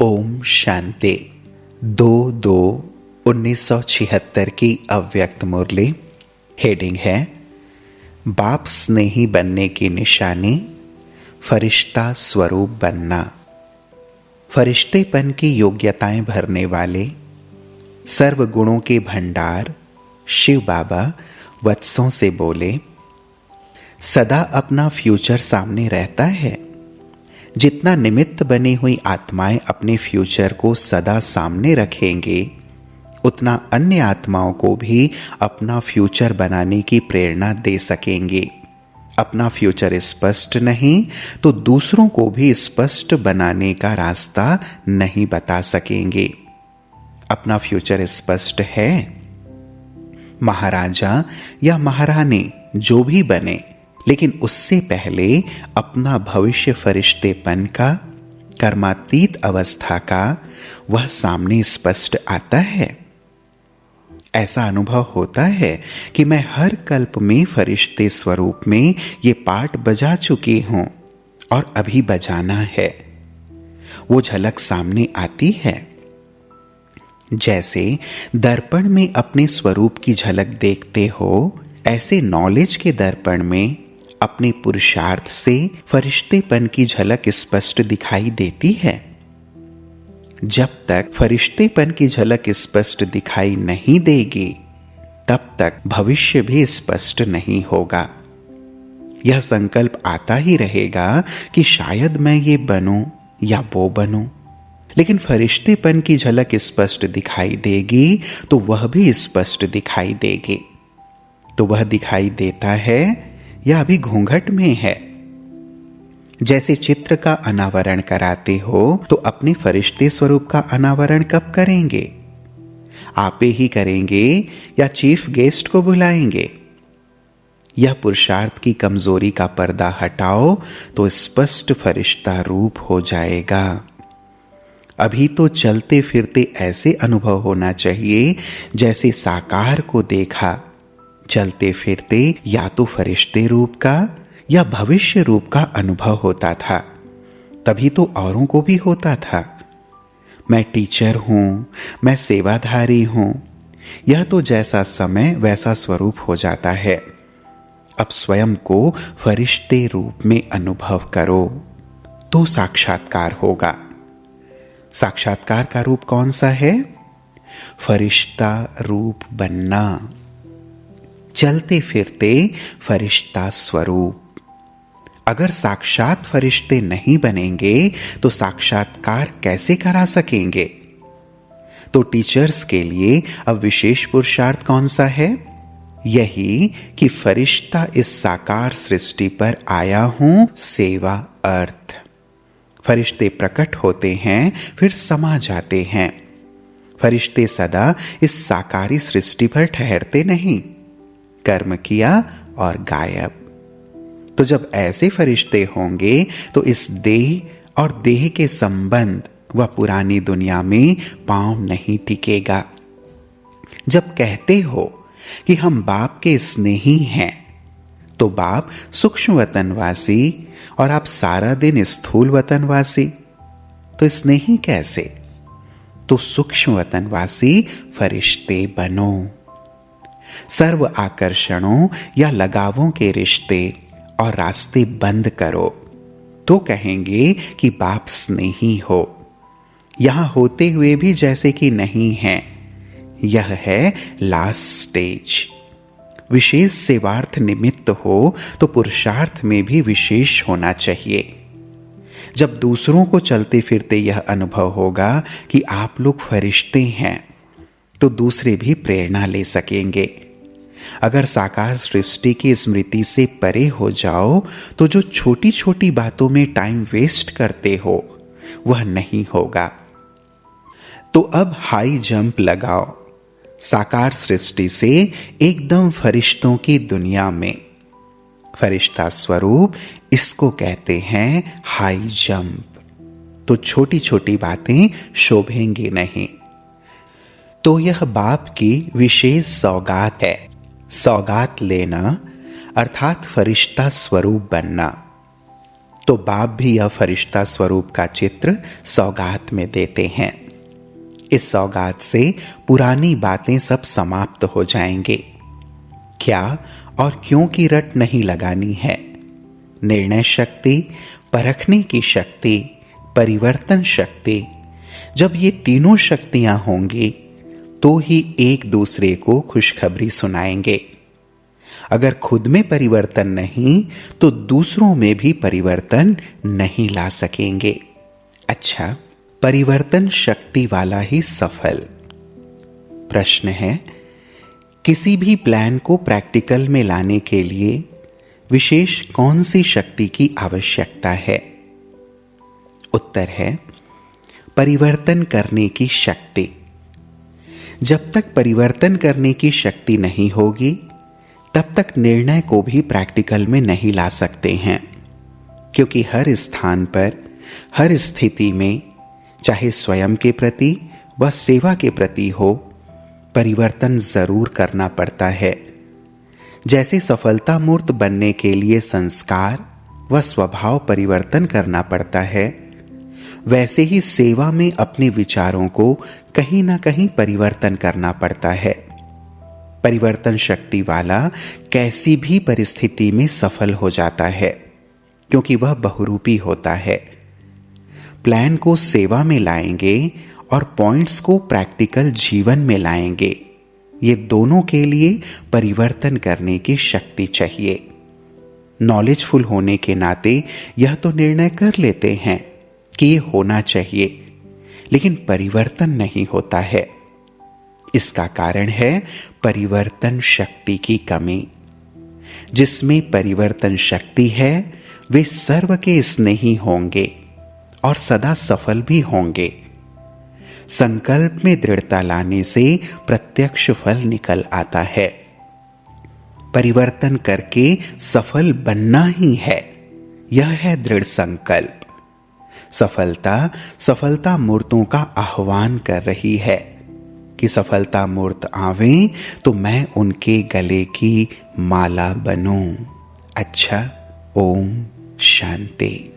ओम शांति 2/2/1976 की अव्यक्त मुरली। हेडिंग है बाप स्नेही बनने की निशानी, फरिश्ता स्वरूप बनना। फरिश्तेपन की योग्यताएं भरने वाले सर्व गुणों के भंडार शिव बाबा वत्सों से बोले, सदा अपना फ्यूचर सामने रहता है। जितना निमित्त बनी हुई आत्माएं अपने फ्यूचर को सदा सामने रखेंगे, उतना अन्य आत्माओं को भी अपना फ्यूचर बनाने की प्रेरणा दे सकेंगे। अपना फ्यूचर स्पष्ट नहीं तो दूसरों को भी स्पष्ट बनाने का रास्ता नहीं बता सकेंगे। अपना फ्यूचर स्पष्ट है, महाराजा या महारानी जो भी बने, लेकिन उससे पहले अपना भविष्य फरिश्तेपन का, कर्मातीत अवस्था का वह सामने स्पष्ट आता है। ऐसा अनुभव होता है कि मैं हर कल्प में फरिश्ते स्वरूप में ये पाठ बजा चुकी हूं और अभी बजाना है। वो झलक सामने आती है। जैसे दर्पण में अपने स्वरूप की झलक देखते हो, ऐसे नॉलेज के दर्पण में अपने पुरुषार्थ से फरिश्तेपन की झलक स्पष्ट दिखाई देती है। जब तक फरिश्तेपन की झलक स्पष्ट दिखाई नहीं देगी, तब तक भविष्य भी स्पष्ट नहीं होगा। यह संकल्प आता ही रहेगा कि शायद मैं ये बनूं या वो बनूं, लेकिन फरिश्तेपन की झलक स्पष्ट दिखाई देगी तो वह भी स्पष्ट दिखाई देगी। तो वह दिखाई देता है या अभी घूंघट में है। जैसे चित्र का अनावरण कराते हो तो अपने फरिश्ते स्वरूप का अनावरण कब करेंगे? आपे ही करेंगे या चीफ गेस्ट को बुलाएंगे? यह पुरुषार्थ की कमजोरी का पर्दा हटाओ तो स्पष्ट फरिश्ता रूप हो जाएगा। अभी तो चलते फिरते ऐसे अनुभव होना चाहिए जैसे साकार को देखा। चलते फिरते या तो फरिश्ते रूप का या भविष्य रूप का अनुभव होता था, तभी तो औरों को भी होता था। मैं टीचर हूं, मैं सेवाधारी हूं, यह तो जैसा समय वैसा स्वरूप हो जाता है। अब स्वयं को फरिश्ते रूप में अनुभव करो तो साक्षात्कार होगा। साक्षात्कार का रूप कौन सा है? फरिश्ता रूप बनना, चलते फिरते फरिश्ता स्वरूप। अगर साक्षात फरिश्ते नहीं बनेंगे तो साक्षात्कार कैसे करा सकेंगे? तो टीचर्स के लिए अब विशेष पुरुषार्थ कौन सा है? यही कि फरिश्ता इस साकार सृष्टि पर आया हूं सेवा अर्थ। फरिश्ते प्रकट होते हैं फिर समा जाते हैं। फरिश्ते सदा इस साकारी सृष्टि पर ठहरते नहीं, कर्म किया और गायब। तो जब ऐसे फरिश्ते होंगे तो इस देह और देह के संबंध व पुरानी दुनिया में पांव नहीं टिकेगा। जब कहते हो कि हम बाप के स्नेही हैं, तो बाप सूक्ष्म वतनवासी और आप सारा दिन स्थूल वतनवासी, तो स्नेही कैसे? तो सूक्ष्म वतनवासी फरिश्ते बनो। सर्व आकर्षणों या लगावों के रिश्ते और रास्ते बंद करो तो कहेंगे कि बाप स्नेही हो। यहां होते हुए भी जैसे कि नहीं है। यह है लास्ट स्टेज। विशेष सेवार्थ निमित्त हो तो पुरुषार्थ में भी विशेष होना चाहिए। जब दूसरों को चलते फिरते यह अनुभव होगा कि आप लोग फरिश्ते हैं, तो दूसरे भी प्रेरणा ले सकेंगे। अगर साकार सृष्टि की स्मृति से परे हो जाओ तो जो छोटी छोटी बातों में टाइम वेस्ट करते हो वह नहीं होगा। तो अब हाई जंप लगाओ साकार सृष्टि से एकदम फरिश्तों की दुनिया में। फरिश्ता स्वरूप इसको कहते हैं हाई जंप। तो छोटी छोटी बातें शोभेंगी नहीं। तो यह बाप की विशेष सौगात है। सौगात लेना अर्थात फरिश्ता स्वरूप बनना। तो बाप भी यह फरिश्ता स्वरूप का चित्र सौगात में देते हैं। इस सौगात से पुरानी बातें सब समाप्त हो जाएंगे। क्या और क्यों की रट नहीं लगानी है। निर्णय शक्ति, परखने की शक्ति, परिवर्तन शक्ति, जब ये तीनों शक्तियां होंगी तो ही एक दूसरे को खुशखबरी सुनाएंगे। अगर खुद में परिवर्तन नहीं तो दूसरों में भी परिवर्तन नहीं ला सकेंगे। अच्छा, परिवर्तन शक्ति वाला ही सफल। प्रश्न है, किसी भी प्लान को प्रैक्टिकल में लाने के लिए विशेष कौन सी शक्ति की आवश्यकता है? उत्तर है, परिवर्तन करने की शक्ति। जब तक परिवर्तन करने की शक्ति नहीं होगी तब तक निर्णय को भी प्रैक्टिकल में नहीं ला सकते हैं, क्योंकि हर स्थान पर, हर स्थिति में, चाहे स्वयं के प्रति व सेवा के प्रति हो, परिवर्तन जरूर करना पड़ता है। जैसे सफलता मूर्त बनने के लिए संस्कार व स्वभाव परिवर्तन करना पड़ता है, वैसे ही सेवा में अपने विचारों को कहीं ना कहीं परिवर्तन करना पड़ता है। परिवर्तन शक्ति वाला कैसी भी परिस्थिति में सफल हो जाता है, क्योंकि वह बहुरूपी होता है। प्लान को सेवा में लाएंगे और पॉइंट्स को प्रैक्टिकल जीवन में लाएंगे। ये दोनों के लिए परिवर्तन करने की शक्ति चाहिए। नॉलेजफुल होने के नाते यह तो निर्णय कर लेते हैं कि ये होना चाहिए, लेकिन परिवर्तन नहीं होता है। इसका कारण है परिवर्तन शक्ति की कमी। जिसमें परिवर्तन शक्ति है वे सर्व के स्नेही होंगे और सदा सफल भी होंगे। संकल्प में दृढ़ता लाने से प्रत्यक्ष फल निकल आता है। परिवर्तन करके सफल बनना ही है, यह है दृढ़ संकल्प। सफलता मूर्तों का आह्वान कर रही है कि सफलता मूर्त आवें तो मैं उनके गले की माला बनूं। अच्छा, ओम शांति।